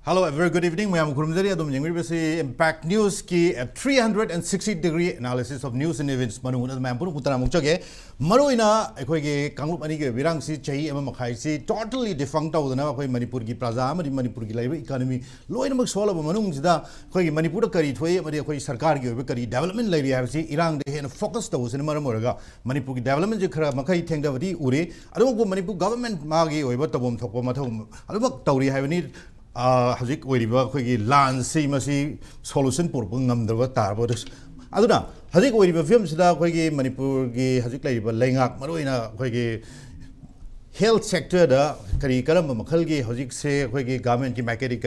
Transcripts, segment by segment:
Hello, a very good evening. I am Kurumzari. Adum Ngamgadouribra Impact News ki 360-degree analysis of news and events. Manung Manipur Hutna mukchage. Maruina ekoi Kangrup ani ke birang si chahi ama makhai si totally defunct out na ekoi Manipur ki praja amadi Manipur ki live economy loina mak sola Manung sida ekoi Manipur kari thoi amadi ekoi sarkar ki kari development lai ri si irang de hen focus to sin maram oraga Manipur ki development je khara makhai thengda wadi ure adu Manipur government magi oiba tabom thokko mathau adu tauri haibani Hazik Weriba, Quiggy, land, see, must solution for Bungamdava Tarbos. Aduna, Hazik Weriba films da Quiggy, Manipur, Hazik Labor, Langak, Maruina, Quiggy health sector, the Karikaram, Makalgi, Hazik say, Quiggy, government, Makari,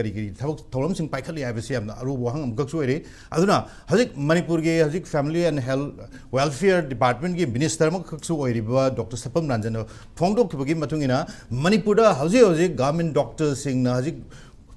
Tolums in Pikali, I will see, Aruwang, Goksway. Aduna, Hazik Manipur, Hazik Family and Health Welfare Department, Minister Maksu Weriba, Dr. Sapam Ranjano, Fondo Kibaki Matungina, Manipura, Hazik, government doctors sing Hazik.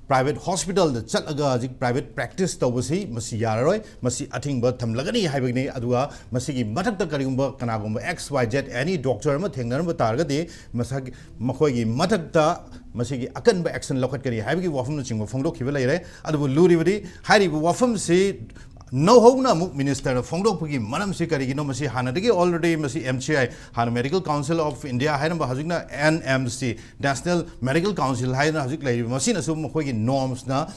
Private hospital the chatlaga private practice tawasi masi yaroi masi athingba thamlagani haibagni adua masigi mathakta karigumba kanagumba xyz any doctor ma thengnar targade masagi makhoigi mathakta masigi akanba action lokhat kari haibagi wafam chingba phongdo khiba leire adu luribadi hairi wafam se no hona muk minister phongdo phugi manam se karigi no masi hanadagi already masi MCI han medical council of india haina hazikna NMC national medical council haina hazik lai masina sum khogi norms na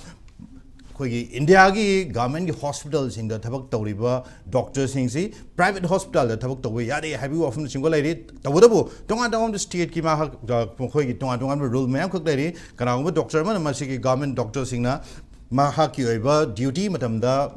khogi india gi government gi hospitals in the thabak tawriba doctors sing si private hospital the thabak tawi yari habi often single lady tawdabu tonga state ki ma khogi tonga rule mayam khak lady kana doctor man masi gi government doctor sing na ma ha ki oiba duty matamda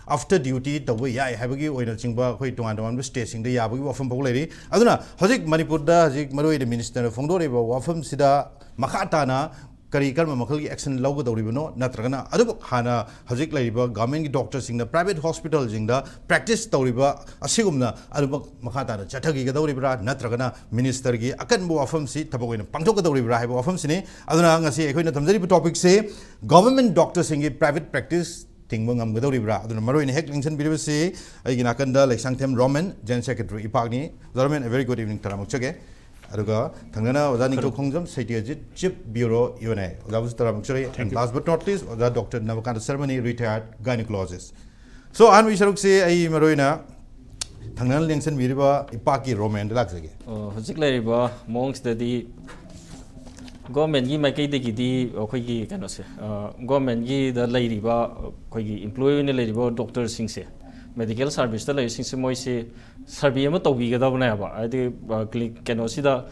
after duty habagi oina chingba khoi tongan staging the yabagi wafam bogleri aduna hazik Manipur da hazik maroi the minister phongdo reba wafam sida makhatana kari karma makal gi action logo dawribano natragana adu hana hazik laiba government gi doctors sing the private hospitals sing the practice tawriba asigumna adu makhatana chathagi ga dawribra natragana minister gi akan bo wafam si thaboina pangthok ga dawribra haiba wafam sini aduna ngasi ekhoina thamjari topic se government doctors sing private practice Thingba Ngamgadouribra. Aduna Maruina Hek Linson Bidibasi, Aginakanda, like Sanctum Roman, Gen Secretary Ipagni. Roman, a very good evening, Taramuchage. Aduga, Tangana, Zaniko Kongam, Saitiajit, Chip Bureau, UNA. That was Taramuchari. And last but not least, that Dr. Navakanta Ceremony, retired gynecologist. So, and we shall say, I Maruina, Tangana Linson Biriba, Ipaki Roman, the Laxage. Hosiclariba, monks the government gi makai de gidi khoi gi kano se government gi da lairi ba khoi gi employee ne lairi ba doctor sing se medical service da lai sing se moi se survey ma tobi ga da bana ba adi clinic kano si da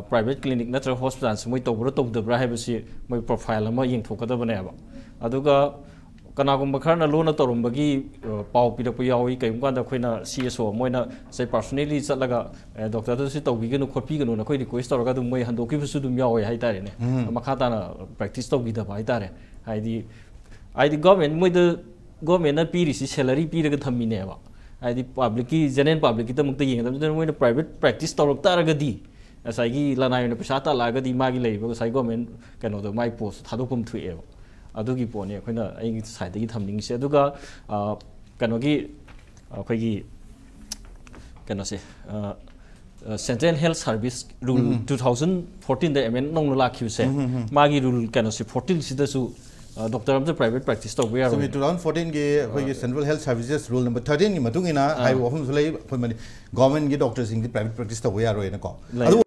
private clinic natra hospital se moi tobro tob da bra ha ba si moi profile ma yeng thok da bana ba aduga kanagum bakharna lona torum bagi pau pi da pu yawi kai kan da khoina CSO moina sei personally chatlaga doctor da si tobi genu khopi genu na khoi request tor ga dum moi hando ki su dum yawi hai tare ne makhata na practice tobi da bai tare ai di government moi da government na pi ri si salary pi da thammi ne ba ai di public ki general public ki tamuk ta yeng da moi na private practice tor ta ga di asai gi lanai na pesa ta la ga di ma gi lei ba sai government kano da mai post thadopum thui e adugi pone khoina ai side gi thamning se aduga kanogi khoigi kano se central health service rule 2014 the amendment nong la khyu se magi rule kano se 14 sida su doctor of the private practice to we are so 2014 ge khoigi central health services rule number 13 ni matungina ai ofum sulai khoi mani government ge doctors in the private practice to we are na ko adu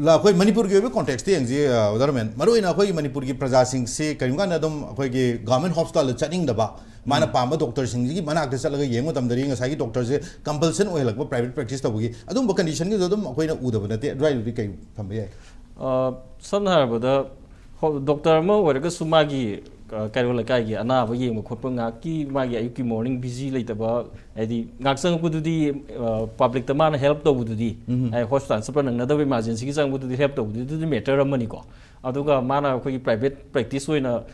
la khoi Manipur ge context te angji government maruina khoi Manipur gi praja sing se karimga na dum khoi ge government hospital chaning da ba mana pamba doctor sing gi manak de chalaga yengo tamdari nga sai doctor se compulsion oilak ba private practice to gi adum ba condition gi dum khoi na udaba na te dry ri kai thambe ya samna ba da doctor mo waraga sumagi Carola Kai, Anna, Yam, Kopangaki, Magi, Yuki morning busy later about Eddie Naxan would do public demand help to do I hospital super another emergency would help to do the matter of money. Aduga mana private practice when a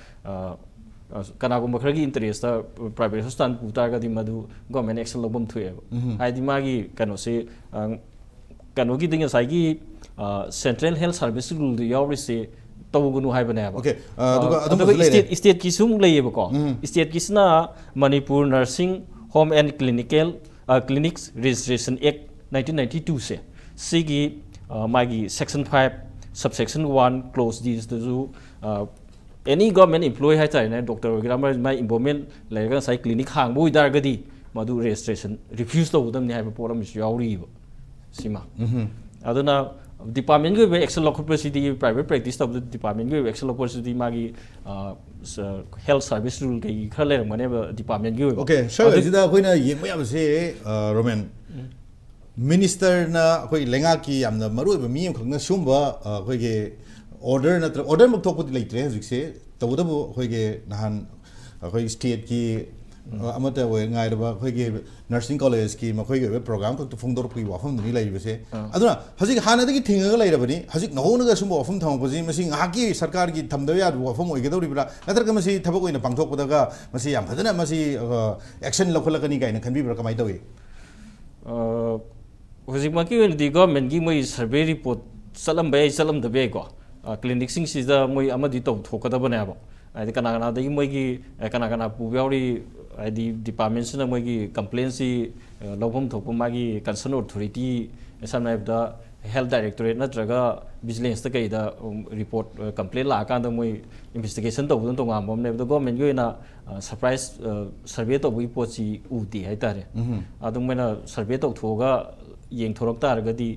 Kanagumaki interest, private hospital, Putaga di Madu, government action lobum to I di Magi cannot say Kanogi thing as I give Central Health Service rule the always say. Okay. State kisum lay State kisna Manipur Nursing Home and Clinics Registration Act 1992 se. Singgi Magi Section 5 Subsection 1 Clause D any government employee hai chai na doctor grammar my involvement lega sai clinic hang boi dar gadi madu registration refuse to udam ni hai poram is yauri sima aduna department go action locality private practice of the department go action locality magi health service rule ke khale mane department go okay sir sida koina yeng mayam se roman minister na koi lenga ki amna maru mi am khangna sumba koi ge order na order muk thokput leitre hujik se tawdabu koi ge nahan koi state ki amata we ngai ba koi ge nursing college ki ma koi ge program ko phungdor pui wafam ni lai bese aduna hajik hana dagi thinga ga lai rabani hajik no na ga sum wafam thang ko ji masi nga ki sarkar ki thamda ya wafam oi ge dori bra natar ka masi thabak oina pangthok podaga masi yam phadana masi action lokholakani ga ina khanbi bra kamai tawi hojik ma ki the government gi moi survey report salam bai salam da bai ko clinic sing sida moi amadi to thokada bana ba ai kana kana da moi gi kana kana pu yauri ai di department na moi gi complaint si lobhom thokpa magi concern authority samna da health directorate natraga vigilance ta kai da report complaint la kan da moi investigation to budon to ngam bom ne da government gi na surprise survey to bui pochi uti hai tare adum mena survey to thoga yeng thorok tar ga di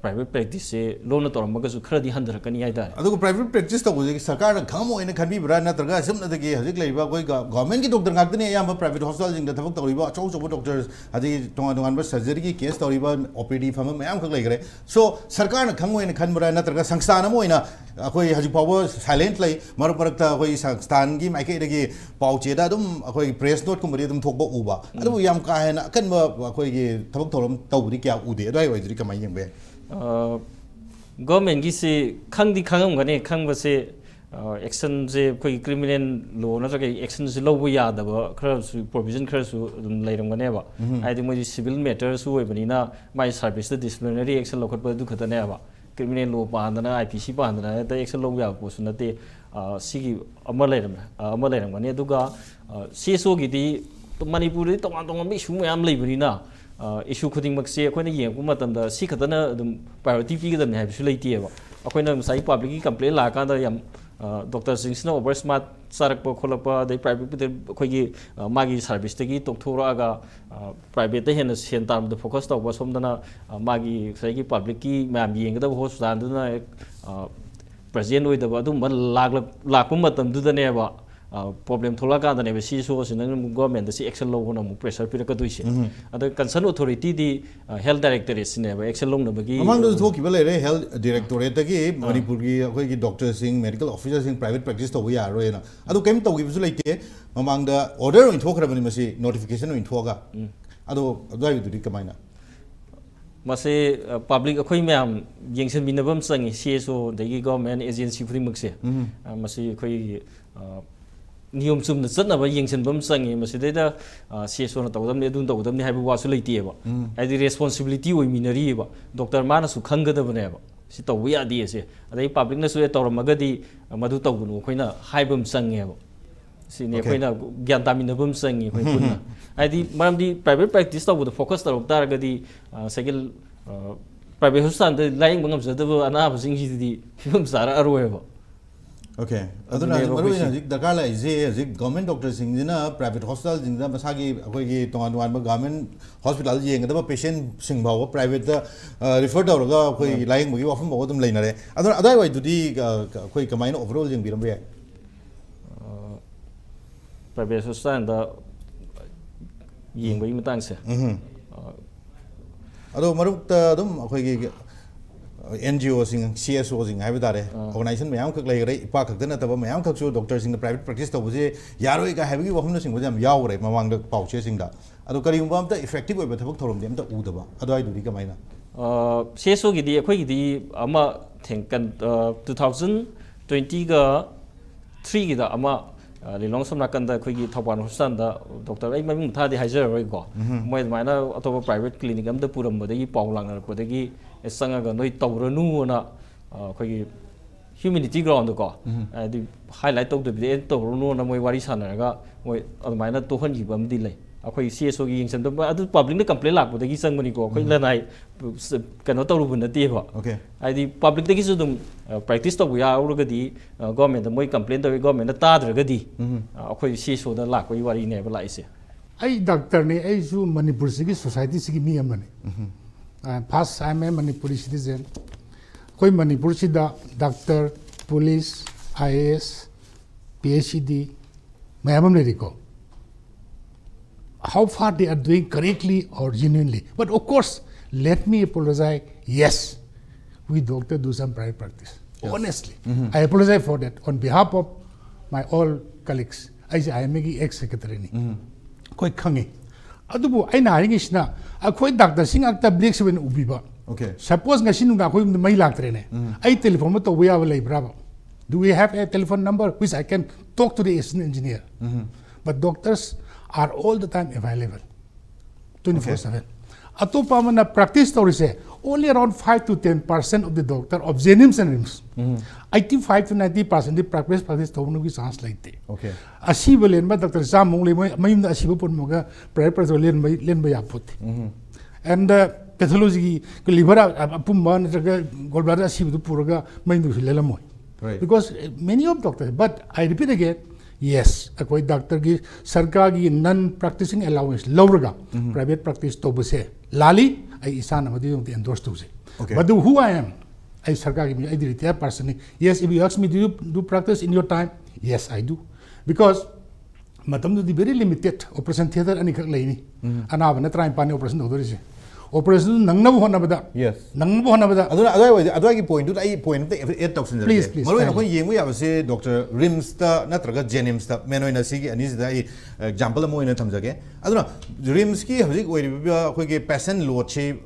private practice se loan to ram ga su khara di handar kani ai dar adu private practice to ji sarkar na khamo ina khanbi bra na targa sim na de ge hajik leiba koi government ki doctor ngak ne ya private hospital jing da thabak to riba chau chau doctors adi tonga tonga ba surgery ki case to riba OPD fam mayam khak lai gre so sarkar na khamo ina khan bra na targa sangstan mo ina koi hajik power silent lai mar parak ta koi sangstan gi mai ke de ge pau che da dum koi press note kum ri dum thok ba uba adu yam ka ha na kan ba koi ge thabak to ram to ri kya ude dai wai ri kamai yeng be government gi se khangdi khangam gane khangba se action je koi criminal law na ga action se lo ya da ba khara su provision khara su leiram gane ba ai di moi civil matter su oi bani na my service disciplinary action lo khat ba du khata ne ba criminal law pa na IPC pa na da action lo ya po su na te sigi ama leiram gane du ga CSO gi di Manipuri tong tong mi su mayam lei bani na issue khuding mak se akoina yeng pu matam da si khatana dum priority pi ga dam ne su leiti ba akoina sai public ki complaint la ka da yam doctor singsna over smart sarak po kholak pa dai private khoi gi magi service te gi tok thora ga private te hen sen tam da focus to ba som dana magi sai gi public ki mam yeng da hospital da na present oi da ba dum lak pu matam du da ne ba problem thola ka da ne be si so sin government da si action lo na mu pressure pi ka duise ada concern authority di health directorate sin ne ba action lo na ba gi amang do thoki ba le re health directorate ta gi Manipur gi khoi gi doctor sing medical officer sing private practice to ya ro na adu kem to gi su leite mamang da order in thokra ba ni masi notification in thoga adu adai du ri kamaina mase public akhoi myam yengsen binabam sangi CSO da gi government agency phri mak se mase khoi niyom sum na chana ba yengsen bam sangi maside da CSO na tawdam ne dun tawdam ne haibu wasu leiti ba ai di responsibility oi minari ba doctor mana su khanga da bane ba si taw ya di ase adai public na su tawram ga di madu tawgunu khoina haibam sangi ba si ne khoina gyan tamina bam sangi khoi kunna ai di maram di private practice taw da focus taw tar ga di second private hospital da laing bangam sa da ana ba sing di film sara arwe ba okay aduna maru ina jik dakar la je jik government doctor sing jina private hospital jing da masagi akoi gi tongan wan ba government hospital jeng da patient sing ba private da refer da ga akoi laing gi often ba dum leina re aduna adai wai du di akoi kamaina overall jing biram be private hospital da yeng ba matang se ado maruk ta dum akoi gi NGO sing CSO sing hai badare organization mayam khak lai rai pa khak dana taba mayam khak su doctor sing private practice to buje yaroi ga habi wahum na sing bujam yaw rai mamang da pau che sing da ado kari umbam ta effective oi ba thabak thorom dem ta u da ba ado ai du di kamaina CSO gi di akhoi gi di ama thengkan 2020 ga 3 gi da ama lilong samna kan da akhoi gi thoban hospital da doctor ai maming tha di haijar roi go moi maina atoba private clinic am da puram ba da gi pau lang na ko da gi sanga ga noi tawranu na khoi humanity ground ko adi highlight to de tawranu na moi wari sana ga moi admaina to han gi bam di lai ꯑꯩꯈꯣꯏ CSOꯒꯤ ꯌꯦꯡꯁꯤꯟꯕ ꯑꯗꯨ ꯄꯕ꯭ꯂꯤꯛꯅ complain ꯂꯥꯛꯄꯗꯒꯤ ꯆꯪꯕꯅꯤꯀꯣ ꯑꯩꯈꯣꯏ ꯂꯅꯥꯏ ꯀꯩꯅꯣ ꯇꯧꯔꯨꯕ ꯅꯠꯇꯦꯕ ꯍꯥꯏꯗꯤ ꯄꯕ꯭ꯂꯤꯛꯇꯒꯤꯁꯨ ꯑꯗꯨꯝ ꯄ꯭ꯔꯦꯛꯇꯤꯁ ꯇꯧꯕ ꯌꯥꯎꯔꯒꯗꯤ ꯒꯣꯔꯃꯦꯟꯗ ꯃꯣꯏ ꯀꯝꯄ꯭ꯂꯦꯟ ꯇꯧꯋꯤ ꯒꯣꯔꯃꯦꯟꯗ ꯇꯥꯗ꯭ꯔꯒꯗꯤ ꯑꯩꯈꯣꯏ CSOꯗ ꯂꯥꯛꯄꯒꯤ ꯋꯥꯔꯤꯅꯦꯕ ꯂꯥꯛꯏꯁꯦ ꯑꯩ ꯗꯥꯛꯇꯔꯅꯤ ꯑꯩꯁꯨ ꯃꯅꯤꯄꯨꯔꯁꯤꯒꯤ ꯁꯣꯁꯥꯏꯇꯤꯁꯤꯒꯤ ꯃꯤ ꯑꯃꯅꯤ first I M A Manipuri citizen ꯑꯩꯈꯣꯏ ꯃꯅꯤꯄꯨꯔꯁꯤꯗ doctor police IAS PhD mayam am leriko. How far they are doing correctly or genuinely. But of course, let me apologize. Yes, we doctor do some private practice. Yes. Honestly, I apologize for that on behalf of my all colleagues. I am a ex-secretary. Koi khangi. Adubu ay naring isna. Akoy doctor sing akta break se wen ubiba. Okay. Suppose nga sinung akoy may lagtre ne. Ay telephone mo to we have lay bravo. Do we have a telephone number which I can talk to the assistant engineer? But doctors are all the time available, 24/7. Atopa man na practice story say only around 5 to 10% of the doctor of Jenims and Rims. 85 to 90% the practice to no chance like that. Okay. Asibo len ba Dr. Samung le mayum na asibo pon moga private len ba yapot. And pathology liver apumba na gallbladder asibo puraga mayum lela moy. Right. Because many of doctors, but I repeat again, yes, a doctor gi sarkar gi non-practicing allowance lower private practice to buse lali I isana madi yung endorse to say. Okay. But who I am, I sarkar gi I retired person. Yes, if you ask me, do you do practice in your time? Yes, I do, because matam do very limited operation theater ani kak laini. Ana na try pani operation do dori operation nang na buhon na bada. Yes. Nang buhon na bada. Adwa ki point to ai point te et toxin. Please, please. Malu na ko yengu ya base Dr. Rims ta natraga Jenims ta meno ina sigi ani da example mo ina thamjage. Aduna Rims ki hojik oi ko ge patient load che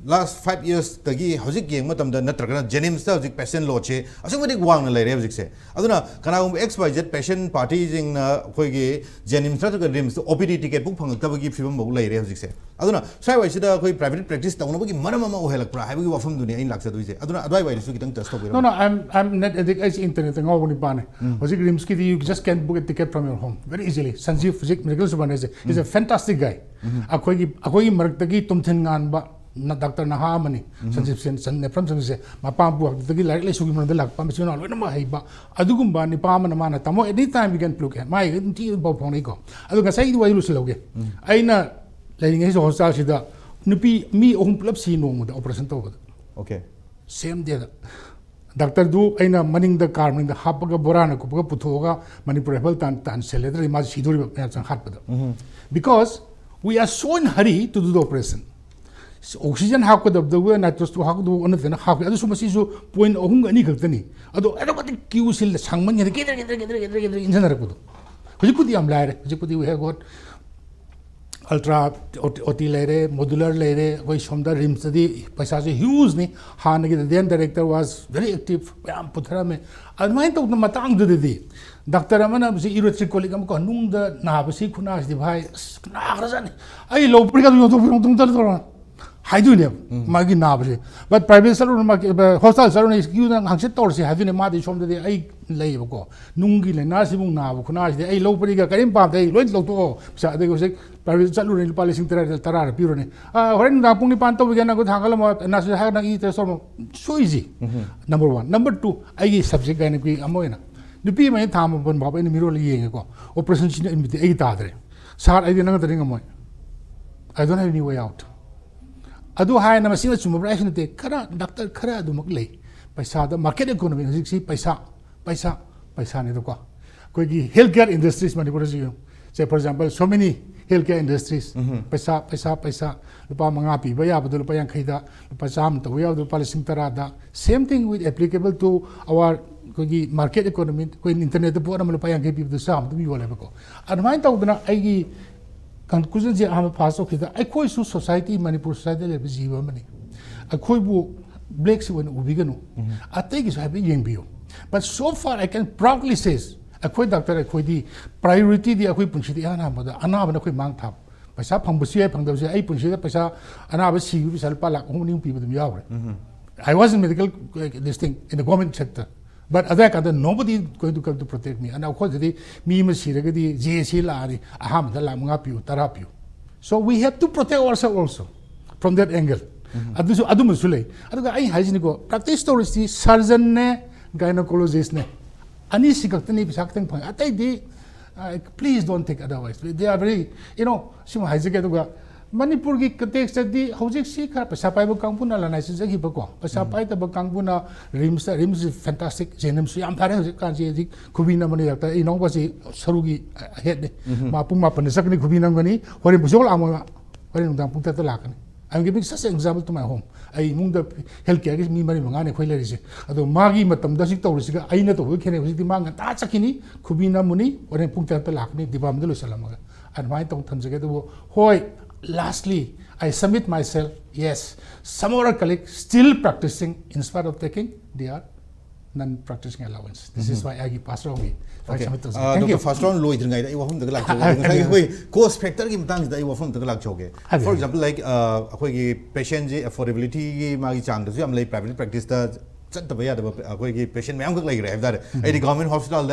last 5 years tagi hojik yeng matam da natraga Jenims ta hojik patient load che asung madi wang na lai re hojik se. Aduna kana XYZ patient party jing na ko ge Jenims ta Rims OPD ticket book phang ta bagi phibam bo lai re hojik se. Aduna sai wai sida koi private practice ta bagi manama ma o helak pra hai bagi wafam duni ain laksa duise. Aduna adwai wai su kitang test to No, I'm not at the internet and all bane. Hojik Rims ki you just can book a ticket from your home very easily. Sanjeev Physic Medical Supervisor is a fantastic guy. Akoi marak tagi tumthen ngan ba na Dr. Nahamani Sanjeev Sen from Sanjeev mapam buak tagi like sugi man dalak pam sino lo na hai ba adugumba ni pam na mana tamo anytime we can look at my ti ba phone ko adu ka sai di wai lu siloge aina lai ngai so hospital sida nupi mi ohum plus si no mu da operation to. Okay. Same day Dr. Du aina maning the car maning the hapaga borana ko puthoga Manipur health tan celebrate ma siduri ba sang hat ba because we are so in hurry to do the operation. Oxygen hak the way nitrous to hak do on the hak adu sumasi so point ohung ani khakani adu aerobatic queue sil sangman ni get injiner ko hujipudi am laire hujipudi we have got ultra OT laire modular laire koi somda rims di paisa se huge ni han gi the then director was very active am puthara me admine to matang du di doctor amana se electric colleague am ko nung da na ba si khuna di bhai na rajan ai lo puri ka du tum tar I do them, Maggie Nabri. But private salon, hostel salon is you and Hanset Torsi having a mother from the I labor go. Nungi and Nasibu Nabu, Kunash, the A low Periga, Karimpa, they went low to they was private salon in polishing Tarara, Purani. When Napuni Panto, we can go to Hangalama and National Hana eat a sort so easy. Number one. Number two, I subject and agree Amoina. The P. May time upon Bob in the mirror ago, or present in the 8 other. Sir, I didn't ring a moy. I don't have any way out. Adu hai na masina sumabration te kara doctor kara adu maklei paisa da market economy hisi paisa ne do ko koi healthcare industries Manipur say for example so many healthcare industries paisa lupa manga pi ba ya badu lupa yang khaida lupa sam to ya du palising tarada same thing with applicable to our koi market economy koi internet po na lupa yang khaida du sam to mi wala ko admine ta udna ai conclusion je am pass of the I koi su society Manipur society le jiwa mani I koi bu blacks when ubigano I think is happy young bio but so far I can proudly says I koi doctor I koi di priority di koi punchi di ana ba ana ba koi mang thap paisa phang bu sia phang da sia ai punchi da paisa ana ba si bi sal pala ko ni pi bu yaw I was in medical this thing in the government sector. But other than nobody is going to come to protect me. And of course, me must see the JC Lari, Aham, the Lamgapu, Tarapu. So we have to protect ourselves also from that angle. Adumasu lay. Aduga ai haijinigo practice stories the surgeon ne gynecologist ne. Ani sikaktani bisakten phang. Atai di please don't take otherwise. They are very, you know, sima haijige Manipur ki context di hojik si kha pasapai ba kangpuna la nai sigi ba ko pasapai ta ba kangpuna rims is fantastic jenem su am thare hojik kan ji khubina mani ta inong ba si sarugi head de ma pung ma pan sakni khubina ngani hore busol amwa hore nang pung ta lakani. I'm giving such an example to my home. I mung the healthcare is me mari mangane khoi le ri ado magi matam da sik taw ri siga aina to khene hojik di mang ta chakini khubina muni hore pung ta lakni dibam de lo salamaga and my tong thamjage do hoi. Lastly, I submit myself, yes, some of our colleagues still practicing in spite of taking their non-practicing allowance. This is why I give pass on me. Okay. Thank you. First round, low itring I want the like cost factor in times that I want the like choke. For example, like patient affordability, magi chang, I'm like private practice that. Patient like government hospital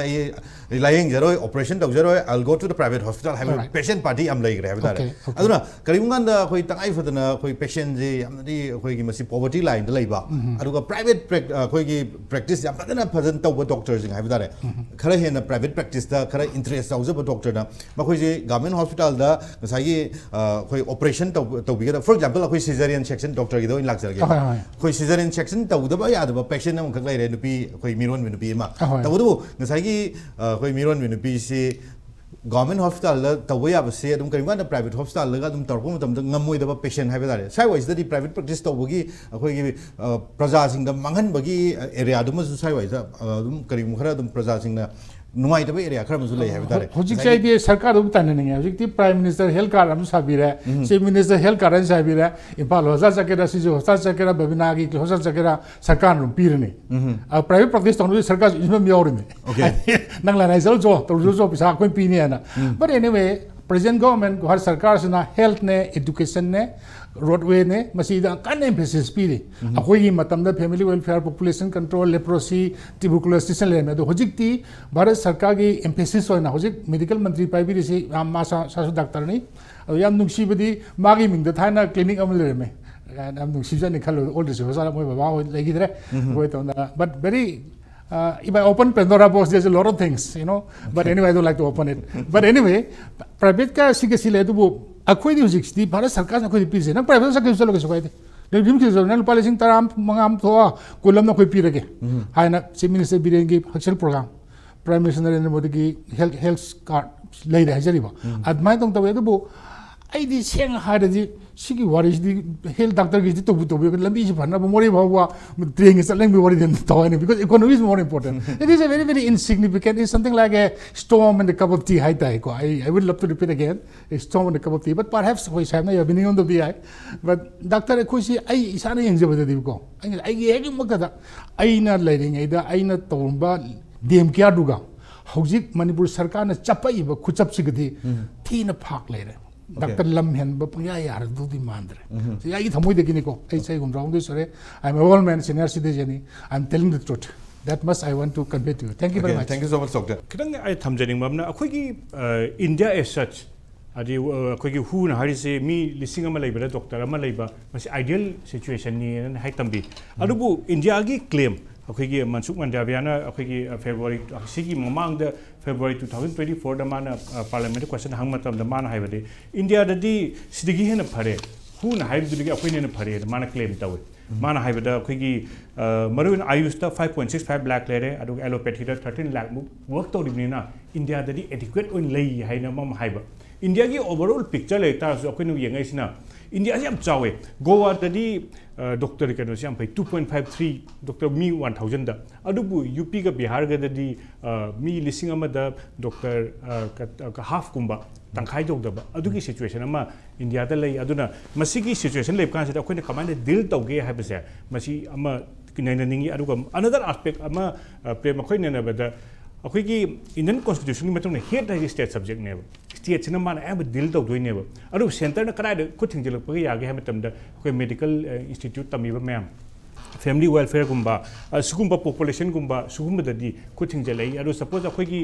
relying zero operation I'll go to the private hospital have a patient party I'm like aduna karimungan da khoi tangai fadana khoi patient je amdi khoi gi masi poverty line da leiba aduga private khoi gi practice yam fadana phajan taw doctors have dare khara hena private practice da khara interest taw ba doctor da ma khoi je government hospital da ngasai gi khoi operation taw bi for example khoi cesarean section doctor gi do in lakjar ge khoi cesarean section taw da ba ya da patient na mukak lai re nupi khoi miron mi nupi ma tawu ngasai gi khoi miron mi nupi si government hospital la tawu ya ba se adum kari na private hospital la adum tarpo matam da ngamoi da patient haiba dare sai wise da private practice tawu gi khoi gi praja sing da manghan bagi area adum su sai wise adum kari mukhara adum praja sing na Numai the area, Kramazula have that. Hojik idea Sarkar Utanning, Prime Minister Helkar Sabira, Chief Minister Helkar and Sabira, in Palo Zakera, Sijo, Sakera, Babinagi, Hosa Zakera, Sarkan, Pirani. A private practice on which Sarkas is not Miorini. Okay. Nangla is also to Russo Pisako Piniana. But anyway, present government, Gohar Sarkars in health, education, roadway ne masida kan emphasis piri akoi matamda family welfare population control leprosy tuberculosis le me do hojikti bharat sarkar gi emphasis hoina hojik medical mantri paibiri si amma sasu doctor ni yam nungsi badi magi mingda thaina clinic am le me am nungsi jani khalo old is hosala moi baba legi dre boy to but very if I open Pandora box, there's a lot of things, you know. But anyway, I don't like to open it. But anyway, private ka sige sila ito po. Ako yung 60, para sarkas na ako yung pizza. Nang private sa kayo sa lugar sa kayo. Nang kiso, nang palising taram mga amtoa, kulam na ako yung pirage. Hay na si Minister Birengi Haksel Program, Prime Minister Narendra Modi ki health card later hajari ba. At may tong tawa ito po, ay di siyang hada di sige waris di health doctor ki to lambi si panna mori bawa training sa lang bi wari den tawa ni because economy is more important. It is a very insignificant. It's something like a storm and a cup of tea. I would love to repeat again a storm and a cup of tea, but perhaps we have na beginning on the BI. But doctor ko si ay isa na yung jabada di ko. Ay yung magkada ay na lighting ay da ay na tomba DM kya duga. Hojik Manipur Sarkar na chapay ba kuchap sigadi tea na park later. Doctor Lam Hen Bapaya Yar do the mandre. I eat Hamu de Kiniko. I say, I'm a old man, senior citizen. I'm telling the truth. That much I want to convey to you. Thank you very much. Thank you so much, Doctor. I am telling you, India as such, who na hari se mi lising ama laiba doctor ama laiba mas ideal situation ni hai tambi adubu India gi claim akhoi Mansukh Mandaviana akhoi February sigi mamang da February 2024 da mana parliament question hang matam da mana haibade India da di sidigi hena phare hu na haib du gi akhoi ne phare mana claim tawe mana haibada akhoi maruin ayush ta 5.65 lakh lere adu allopathy da 13 lakh work to dibnina India da di adequate on lei haina mam haiba India ki overall picture later so akhoi nu yengai sina India is chawe Goa tadi doctor kano siam pai 2.53 doctor mi 1000 da adubu UP ka Bihar ga tadi mi lising ama da doctor ka half kumba tangkai jog da adugi situation ama India da lai aduna masigi situation lai kan sa akhoi kamane deal tawge ha base masi ama kinaina ningi aduga another aspect ama prem akhoi na ba akhoi ki Indian constitution ni matong head da state subject ne state sina mana am deal to doing ne adu center na kara ko thingjil pa ya ge ha matam da akhoi medical institute tami ba ma'am family welfare gumba sugumba population gumba sugumba da di ko thingjil ai adu suppose akhoi ki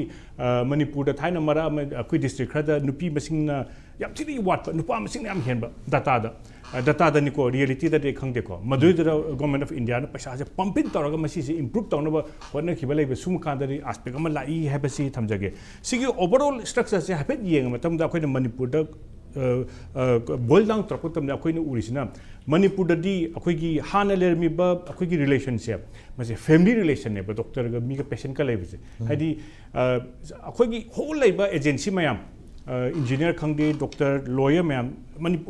Manipur da thaina mara akhoi district khada nupi masing na yam thini wat nupa masing yam henba data da niko reality da de khangde ko madui da government of India na paisa je pumping toraga masi se improve tawna ba hotna khibale be sum kan da ri aspect ama lai ha ba si thamjage sigi overall structure se hapet yeng matam da khoi Manipur da boil down tropot tam da khoi na urisina Manipur da di khoi gi hana ler mi ba khoi gi relationship mase family relation ne ba doctor ga mi ga patient ka lai be hadi khoi gi whole lai ba agency mayam engineer khangde doctor lawyer ma'am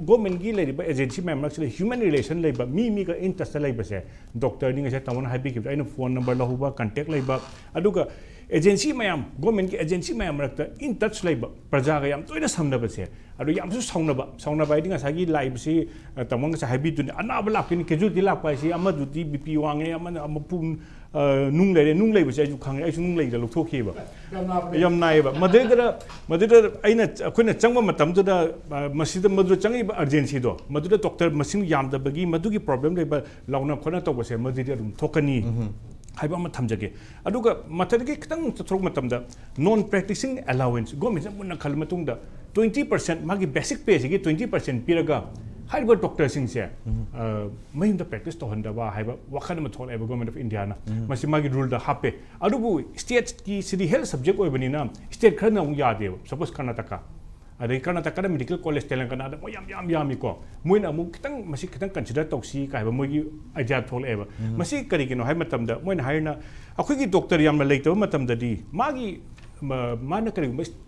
government gi lay ba agency ma'am actually human relation lay ba mi ka interest lay ba se doctor ni nga tamon happy ki aina phone number la huba contact lay ba aduga agency ma'am government gi agency ma'am rakta in touch lay ba praja ga yam toina samna ba se adu yam su sauna ba idinga sagi live si tamon nga happy dun ana ba lak ni keju di lak pa si ama du di bp wange ama pum nung lay ba se ju khang ai su nung lay da lok thok ba yam nai ba madeda aina akhoi changba matam da masida madu changi ba urgency do madu doctor masing yam da bagi madu gi problem le ba launa khona to se madu rum thokani haiba ma thamjage aduga matadagi kitang thok matam da non practicing allowance government mun khal matung da 20% magi basic pay gi 20% piraga haiba doctor sing se mai da practice to handa ba haiba wakhan ma thol government of India na masi magi rule da hape adubu state ki city health subject oi bani na state khana mu ya de suppose Karnataka adai Karnataka da medical college telangana da mo yam ko moina mu kitang masi kitang consider toksi ka haiba mogi idea thol eba masi kari kino hai matam da moina haina akhoi gi doctor yam la leito matam da di magi mana kari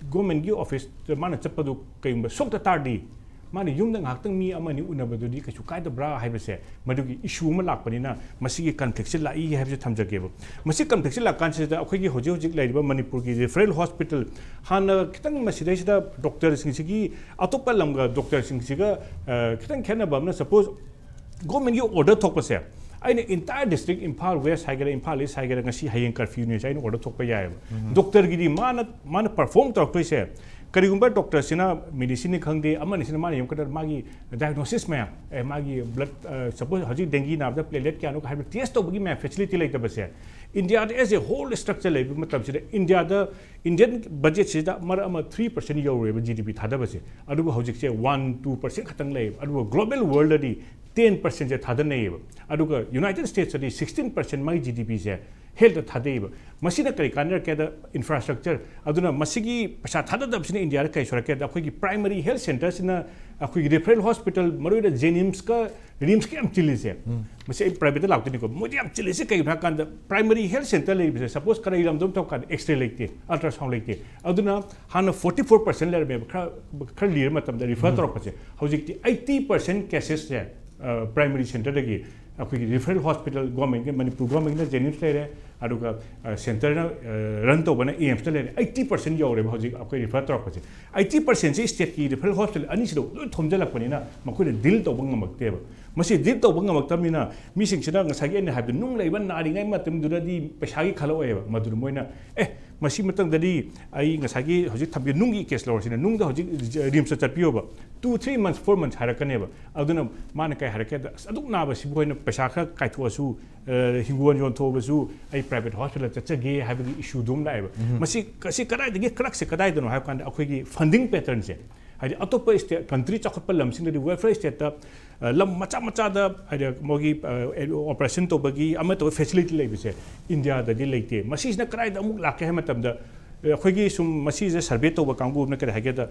government gi office mana chapadu kai sok ta tardi mani yung da ngak tang mi amani unabadu di kachu kai da bra hai base madugi issue ma lakpani na masigi conflict la I have thamjage ba masi conflict la kan se da akhoi gi hoji lai ba Manipur gi referral hospital hana kitang masida sida doctor sing sigi atopa lamga doctor sing siga kitang khena ba na suppose government gi order thok pa se aina entire district Imphal West haigara Imphal East haigara ngasi hayeng curfew ni aina order thok pa ya doctor gi di mana perform tok to se karigumba doctor sina medicine khangde amani sina mani yamkada magi diagnosis ma magi blood suppose haji dengue na da platelet kya no have test to bagi ma facility like the base India as a whole structure like matlab sida India da Indian budget sida mar ama 3% yaure GDP thada base adu hojik che 1-2% khatang lai adu global world di 10% je thada nei adu United States di 16% mai GDP je health thadeba masina kari kanar ke da infrastructure aduna masigi pasa thada da sina India kai sura ke da khoi gi primary health centers na khoi gi referral hospital maroi da Jenims ka rims ke am chilise masi private la ni ko modi am chilise kai bha kan da primary health center le bi suppose kara iram dom to kan x-ray lekte ultrasound lekte aduna hana 44% le be khar lir matam da refer to pa che hojik ti 80% cases je primary center da gi akhoi referral hospital government ke Manipur government na Jenims le aduga center na run to bana AIMS le 80% yaure hojik akhoi refer to pa che 80% se state ki referral hospital ani sido thomjalak pani na makoi deal to bang ngamak te ba masi deal to bang ngamak tamina mi sing sida ngasagi ne habdu nung leiban na ri ngai matam dura di paisa gi khalo eba madur moina masi matang dadi ai ngasagi hojik thabi nungi case lor sina nung da hojik rims chatpio ba 2-3 months 4 months harakane ba aduna mana kai harake da aduk na ba si boina paisa kha kai thu asu hinguan yon tho ba su ai private hospital chachage have issue dum la ba masi kasi kadai de crack se kadai de no have kan akhoi gi funding pattern se hadi atopa state country chakhot lam sing de welfare state ta lam macha da hadi mogi operation to bagi ama to facility lai bise India da di leite masi na kadai da amuk lake ha matam da akhoi gi sum masi je survey to ba kangu na kare hage da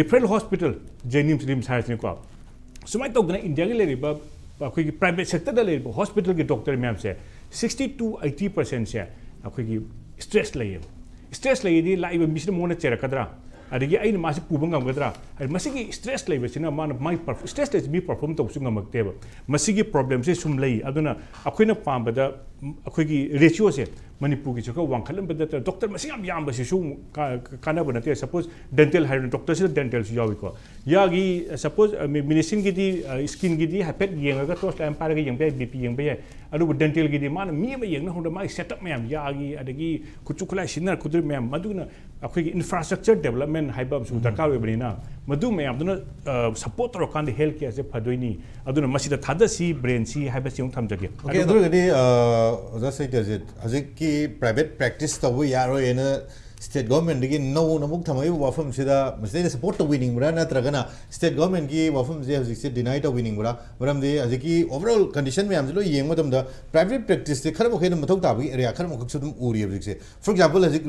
referral hospital Jenims rims ha ni ko sumai to gna India gi le ba akhoi gi private sector da le hospital gi doctor ma'am se 60-80% se akhoi gi stress lai di lai ba misna mona chera kadra adigi aina masi puba ngamgadra masigi stress lay besina man my stress lay be perform to sunga makteba masigi problem se sum lay aduna akoina pambada akoigi ratio se Manipur ki chaka wangkhalam bada doctor masing yam basi su kana banate suppose dental hair doctor se dental su yawi ko yagi suppose medicine gi di skin gi di hapet yenga ga tos lam para gi yeng be bp yeng be adu dental gi di man mi ma yeng na honda mai setup ma'am yagi adagi kuchukula sinar kudur ma'am maduna akoigi infrastructure development haibam su dakar we bani na madu ma'am duna support ro kan health care se phadoini aduna masida thada si brain si haiba si thamjage okay adu gadi just say it as it ki private practice to we yaro ena state government digi no namuk thamai wafam sida mesti support to winning bra na tragana state government gi wafam je hajik deny to winning bra maram de hajiki overall condition me amjlo yeng matam da private practice de kharam khain mathok ta bi area kharam khak sudum uri hajik se for example hajik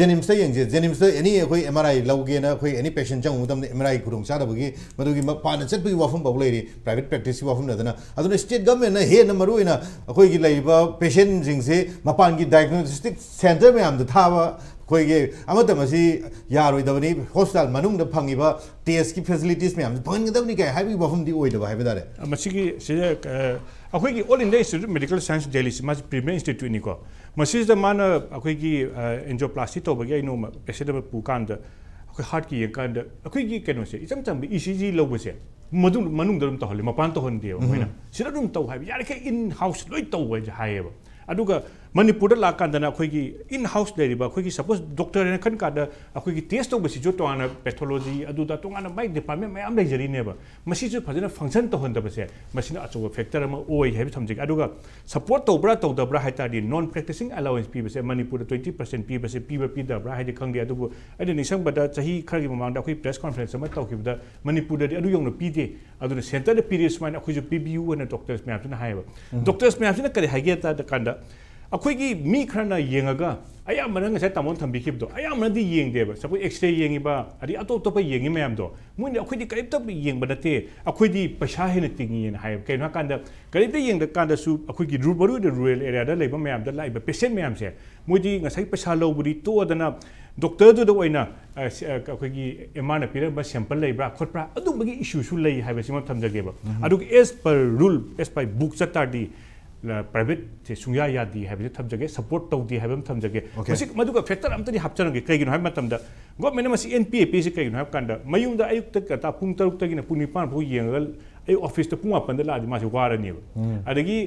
jenims ta yeng je jenims ta any khoi MRI lauge na khoi any patient jang matam de MRI khurung cha da bi madugi pa na chat bi wafam ba lei private practice wafam da na aduna state government na he na maru ina khoi gi lei ba patient jing se mapan gi diagnostic center me am da tha ba khoi ge amata masi yaroi da bani hospital manung da phangi ba test ki facilities me am phan ga ni kai haibi wafam di oi da ba haiba da re masi gi se akhoi gi all india institute of medical science delhi mas premier institute ni ko masi da mana akhoi gi angioplasty to ba gi no patient ba pu kan da akhoi heart ki kan da akhoi gi keno se icham cham ECG lo ba se madung manung da rum to hole mapan to hon de hoina sira rum to haibi yar ke in house loi to wa haiba aduga Manipur la kandana khoi in house deriba khoi suppose doctor ne khan ka da khoi test to basi jo to ana pathology adu da to ana mai department mai am lejari ne ba masi jo phajana function to honda base masina acho factor ama oi hebi thamjik aduga support to bra haita di non practicing allowance pi base Manipur 20% pi base pi da bra haidi khangdi adu adi nisang bada chahi khagi mamang da khoi press conference ma tawki da Manipur da adu yong no pi de adu center da period man khoi jo PBU na doctors me apna haiba doctors me apna kare hageta da kanda akhoi mi khrana yengaga ayamana ngasai tamon thambi khibdo ayamana di yengdeba suppose x-ray yengiba adi ato to pa yengi mayam do muni akhoi di karib tab yengba date akhoi di paisa hena tingi en hay kaina kanda karib de yengda kanda su akhoi gi rubaru de rural area da leba mayam da laiba patient mayam se mudi ngasai paisa lobudi to adana doctor do oina akhoi gi emana pira ba sample leibra khotpra adu bagi issue su lei hay ba sima thamjageba adu as per rule as by book chatardi private se sungya yadi habi thamjage support tawdi habam thamjage masi maduga factor amtani hapchange kaigino hab matamda government masi NPAP se kaigino hab kanda mayumda ayuk ta ta pung taruk ta gina pung nipan bu yengal ay office ta pung apan da la di masi warani adagi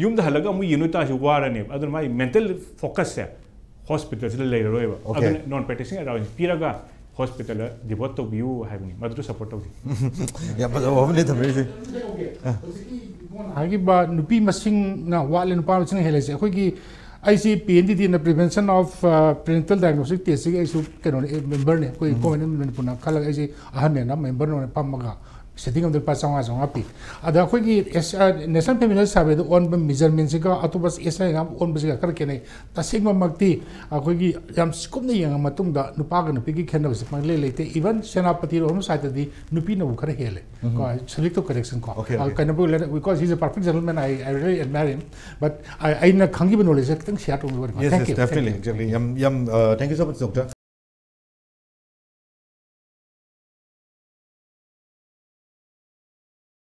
yumda halaga mu yinu ta si warani adun mai mental focus se hospital se le roiba adun non practicing around piraga hospital devote to view habni madu support tawdi ya ba ovle thamre hagi ba nupi masing na wale nupa masing hele se khoi gi IC PNDT na prevention of prenatal diagnostic testing isu keno member ne koi comment puna khala IC ahan ne na member no pamaga setting of the pasanga songa pi ada khoi gi national family survey the on measurement ga atubas esa ngam on basiga kar kene ta singma makti khoi gi yam skum ne yang matung da nupa ga nupi gi khenna se mang le lete even senapati ro side di nupi na bukhare hele ko subject to correction ko kind of because he's a perfect gentleman I really admire him but I na khangi knowledge tang share to yes definitely exactly yam thank you so much doctor